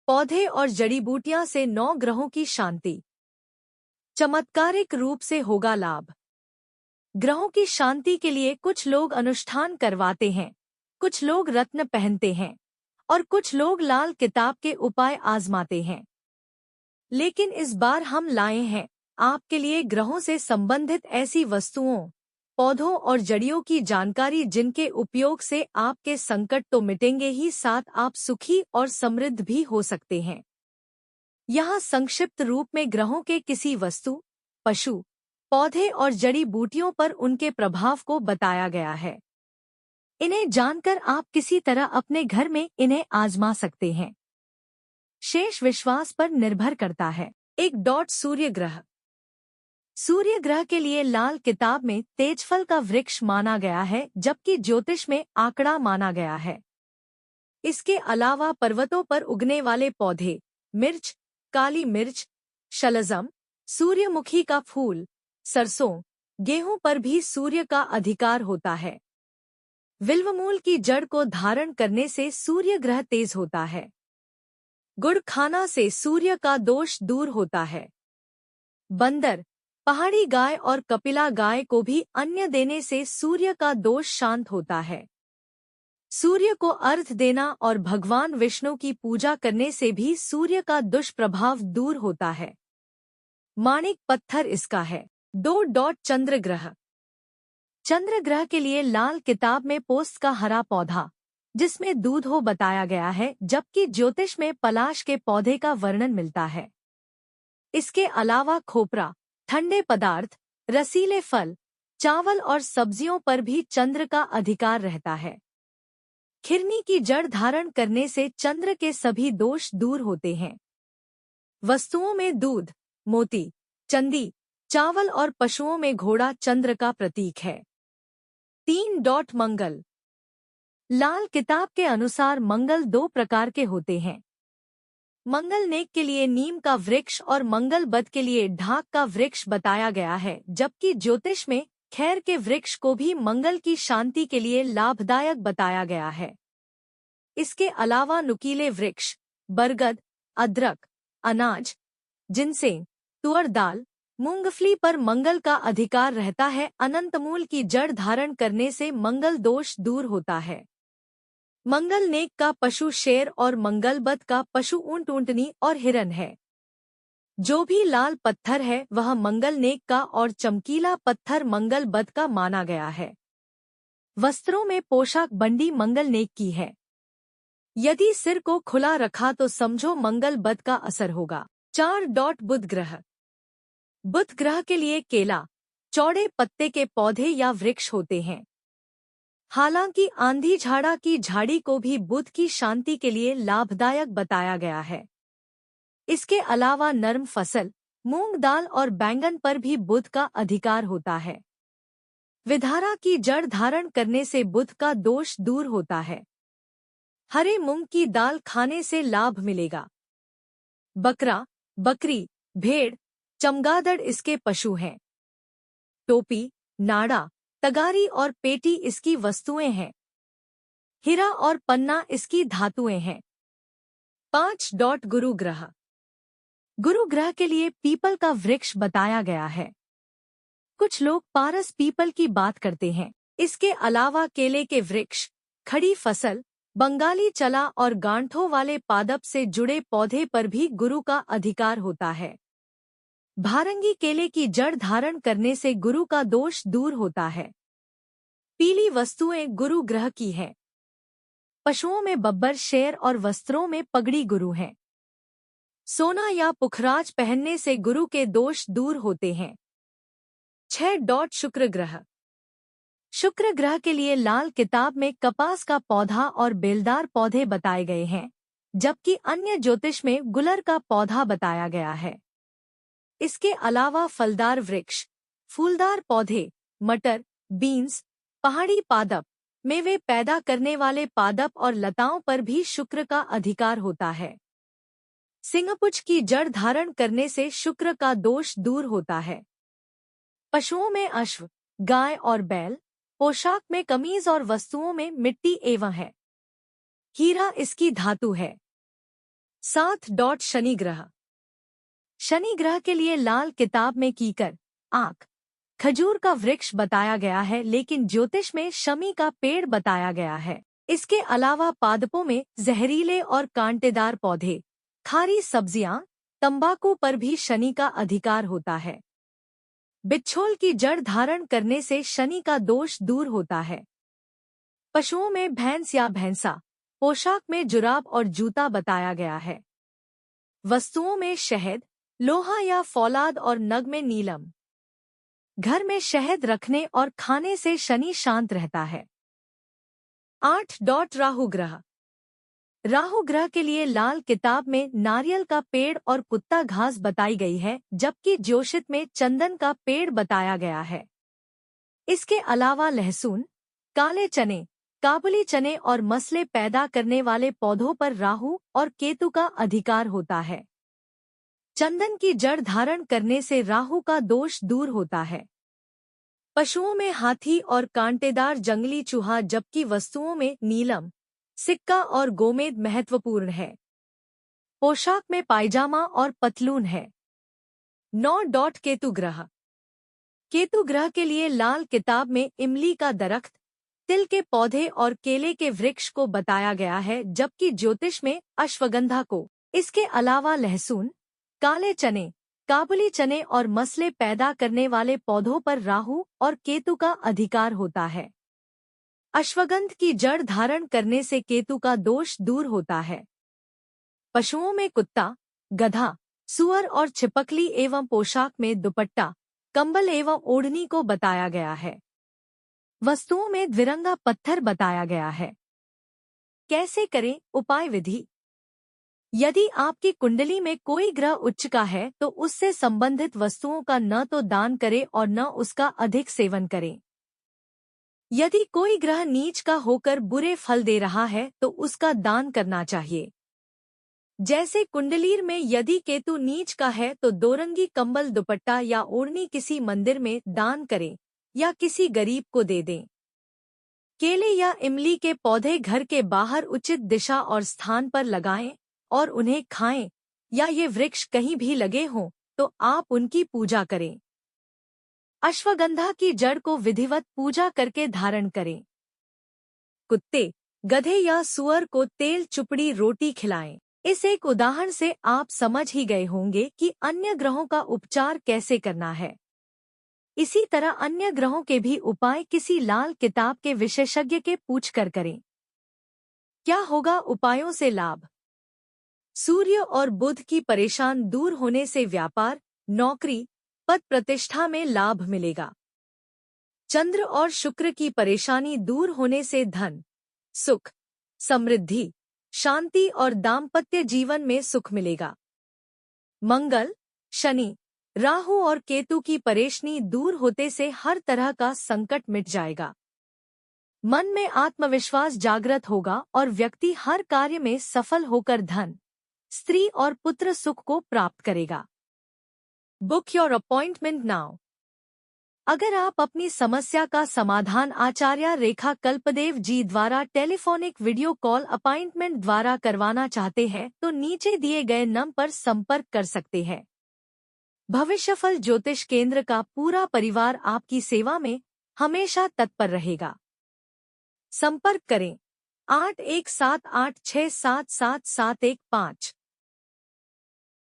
पौधे और जड़ी बूटियां से 9 ग्रहों की शांति। चमत्कारिक रूप से होगा लाभ। ग्रहों की शांति के लिए कुछ लोग अनुष्ठान करवाते हैं, कुछ लोग रत्न पहनते हैं और कुछ लोग लाल किताब के उपाय आजमाते हैं। लेकिन इस बार हम लाए हैं आपके लिए ग्रहों से संबंधित ऐसी वस्तुओं, पौधों और जड़ियों की जानकारी जिनके उपयोग से आपके संकट तो मिटेंगे ही, साथ आप सुखी और समृद्ध भी हो सकते हैं। यहाँ संक्षिप्त रूप में ग्रहों के किसी वस्तु, पशु, पौधे और जड़ी बूटियों पर उनके प्रभाव को बताया गया है। इन्हें जानकर आप किसी तरह अपने घर में इन्हें आजमा सकते हैं। शेष विश्वास पर निर्भर करता है। 1. सूर्य ग्रह। सूर्य ग्रह के लिए लाल किताब में तेजफल का वृक्ष माना गया है, जबकि ज्योतिष में आंकड़ा माना गया है। इसके अलावा पर्वतों पर उगने वाले पौधे, मिर्च, काली मिर्च, शलजम, सूर्यमुखी का फूल, सरसों, गेहूं पर भी सूर्य का अधिकार होता है। विल्वमूल की जड़ को धारण करने से सूर्य ग्रह तेज होता है। गुड़ खाना से सूर्य का दोष दूर होता है। बंदर, पहाड़ी गाय और कपिला गाय को भी अन्न देने से सूर्य का दोष शांत होता है। सूर्य को अर्घ्य देना और भगवान विष्णु की पूजा करने से भी सूर्य का दुष्प्रभाव दूर होता है। माणिक पत्थर इसका है। 2. चंद्र ग्रह। चंद्र ग्रह के लिए लाल किताब में पोस्त का हरा पौधा, जिसमें दूध हो, बताया गया है, जबकि ज्योतिष में पलाश के पौधे का वर्णन मिलता है। इसके अलावा खोपरा, ठंडे पदार्थ, रसीले फल, चावल और सब्जियों पर भी चंद्र का अधिकार रहता है। खिरनी की जड़ धारण करने से चंद्र के सभी दोष दूर होते हैं। वस्तुओं में दूध, मोती, चंदी, चावल और पशुओं में घोड़ा चंद्र का प्रतीक है। 3. मंगल। लाल किताब के अनुसार मंगल 2 प्रकार के होते हैं। मंगल नेक के लिए नीम का वृक्ष और मंगल बद के लिए ढाक का वृक्ष बताया गया है, जबकि ज्योतिष में खैर के वृक्ष को भी मंगल की शांति के लिए लाभदायक बताया गया है। इसके अलावा नुकीले वृक्ष, बरगद, अदरक, अनाज, जिनसेंग, तुअर दाल, मूंगफली पर मंगल का अधिकार रहता है। अनंतमूल की जड़ धारण करने से मंगल दोष दूर होता है। मंगल नेक का पशु शेर और मंगलबद का पशु ऊंट, ऊंटनी और हिरन है। जो भी लाल पत्थर है वह मंगल नेक का और चमकीला पत्थर मंगल बद का माना गया है। वस्त्रों में पोशाक बंडी मंगल नेक की है। यदि सिर को खुला रखा तो समझो मंगल बद का असर होगा। 4. बुध ग्रह। बुध ग्रह के लिए केला, चौड़े पत्ते के पौधे या वृक्ष होते हैं। हालांकि आंधी झाड़ा की झाड़ी को भी बुध की शांति के लिए लाभदायक बताया गया है। इसके अलावा नर्म फसल, मूंग दाल और बैंगन पर भी बुध का अधिकार होता है। विधारा की जड़ धारण करने से बुध का दोष दूर होता है। हरे मूंग की दाल खाने से लाभ मिलेगा। बकरा, बकरी, भेड़, चमगादड़ इसके पशु हैं। टोपी, नाड़ा, तगारी और पेटी इसकी वस्तुएं हैं। हीरा और पन्ना इसकी धातुएं हैं। 5. गुरु ग्रह। गुरु ग्रह के लिए पीपल का वृक्ष बताया गया है। कुछ लोग पारस पीपल की बात करते हैं। इसके अलावा केले के वृक्ष, खड़ी फसल, बंगाली चला और गांठों वाले पादप से जुड़े पौधे पर भी गुरु का अधिकार होता है। भारंगी केले की जड़ धारण करने से गुरु का दोष दूर होता है। पीली वस्तुएं गुरु ग्रह की हैं। पशुओं में बब्बर शेर और वस्त्रों में पगड़ी गुरु हैं। सोना या पुखराज पहनने से गुरु के दोष दूर होते हैं। 6. शुक्र ग्रह। शुक्र ग्रह के लिए लाल किताब में कपास का पौधा और बेलदार पौधे बताए गए हैं, जबकि अन्य ज्योतिष में गुलर का पौधा बताया गया है। इसके अलावा फलदार वृक्ष, फूलदार पौधे, मटर, बीन्स, पहाड़ी पादप, मेवे पैदा करने वाले पादप और लताओं पर भी शुक्र का अधिकार होता है। सिंहपुच्छ की जड़ धारण करने से शुक्र का दोष दूर होता है। पशुओं में अश्व, गाय और बैल, पोशाक में कमीज और वस्तुओं में मिट्टी एवं है। हीरा इसकी धातु है। शनि ग्रह। शनि ग्रह के लिए लाल किताब में कीकर, आंख, खजूर का वृक्ष बताया गया है, लेकिन ज्योतिष में शमी का पेड़ बताया गया है। इसके अलावा पादपों में जहरीले और कांटेदार पौधे, खारी सब्जियां, तंबाकू पर भी शनि का अधिकार होता है। बिच्छोल की जड़ धारण करने से शनि का दोष दूर होता है। पशुओं में भैंस या भैंसा, पोशाक में जुराब और जूता बताया गया है। वस्तुओं में शहद, लोहा या फौलाद और नग में नीलम। घर में शहद रखने और खाने से शनि शांत रहता है। 8. राहु ग्रह। राहु ग्रह के लिए लाल किताब में नारियल का पेड़ और कुत्ता घास बताई गई है, जबकि ज्योतिष में चंदन का पेड़ बताया गया है। इसके अलावा लहसुन, काले चने, काबुली चने और मसले पैदा करने वाले पौधों पर राहु और केतु का अधिकार होता है। चंदन की जड़ धारण करने से राहु का दोष दूर होता है। पशुओं में हाथी और कांटेदार जंगली चूहा, जबकि वस्तुओं में नीलम, सिक्का और गोमेद महत्वपूर्ण है। पोशाक में पायजामा और पतलून है। 9. केतु ग्रह। केतु ग्रह के लिए लाल किताब में इमली का दरख्त, तिल के पौधे और केले के वृक्ष को बताया गया है, जबकि ज्योतिष में अश्वगंधा को। इसके अलावा लहसुन, काले चने, काबुली चने और मसले पैदा करने वाले पौधों पर राहु और केतु का अधिकार होता है। अश्वगंध की जड़ धारण करने से केतु का दोष दूर होता है। पशुओं में कुत्ता, गधा, सुअर और छिपकली एवं पोशाक में दुपट्टा, कंबल एवं ओढ़नी को बताया गया है। वस्तुओं में द्विरंगा पत्थर बताया गया है। कैसे करें उपाय विधि। यदि आपकी कुंडली में कोई ग्रह उच्च का है तो उससे संबंधित वस्तुओं का न तो दान करें और न उसका अधिक सेवन करें। यदि कोई ग्रह नीच का होकर बुरे फल दे रहा है तो उसका दान करना चाहिए। जैसे कुंडलीर में यदि केतु नीच का है तो दोरंगी कंबल, दुपट्टा या ओढ़नी किसी मंदिर में दान करें या किसी गरीब को दे दें। केले या इमली के पौधे घर के बाहर उचित दिशा और स्थान पर लगाएं और उन्हें खाएं, या ये वृक्ष कहीं भी लगे हों तो आप उनकी पूजा करें। अश्वगंधा की जड़ को विधिवत पूजा करके धारण करें। कुत्ते, गधे या सुअर को तेल चुपड़ी रोटी खिलाएं। इस एक उदाहरण से आप समझ ही गए होंगे कि अन्य ग्रहों का उपचार कैसे करना है। इसी तरह अन्य ग्रहों के भी उपाय किसी लाल किताब के विशेषज्ञ के पूछकर करें। क्या होगा उपायों से लाभ। सूर्य और बुध की परेशान दूर होने से व्यापार, नौकरी, पद प्रतिष्ठा में लाभ मिलेगा। चंद्र और शुक्र की परेशानी दूर होने से धन, सुख, समृद्धि, शांति और दाम्पत्य जीवन में सुख मिलेगा। मंगल, शनि, राहु और केतु की परेशानी दूर होते से हर तरह का संकट मिट जाएगा। मन में आत्मविश्वास जागृत होगा और व्यक्ति हर कार्य में सफल होकर धन, स्त्री और पुत्र सुख को प्राप्त करेगा। Book your appointment now. अगर आप अपनी समस्या का समाधान आचार्य रेखा कल्पदेव जी द्वारा टेलीफोनिक वीडियो कॉल अपॉइंटमेंट द्वारा करवाना चाहते हैं तो नीचे दिए गए नंबर पर संपर्क कर सकते हैं। भविष्यफल ज्योतिष केंद्र का पूरा परिवार आपकी सेवा में हमेशा तत्पर रहेगा। संपर्क करें 8178677715।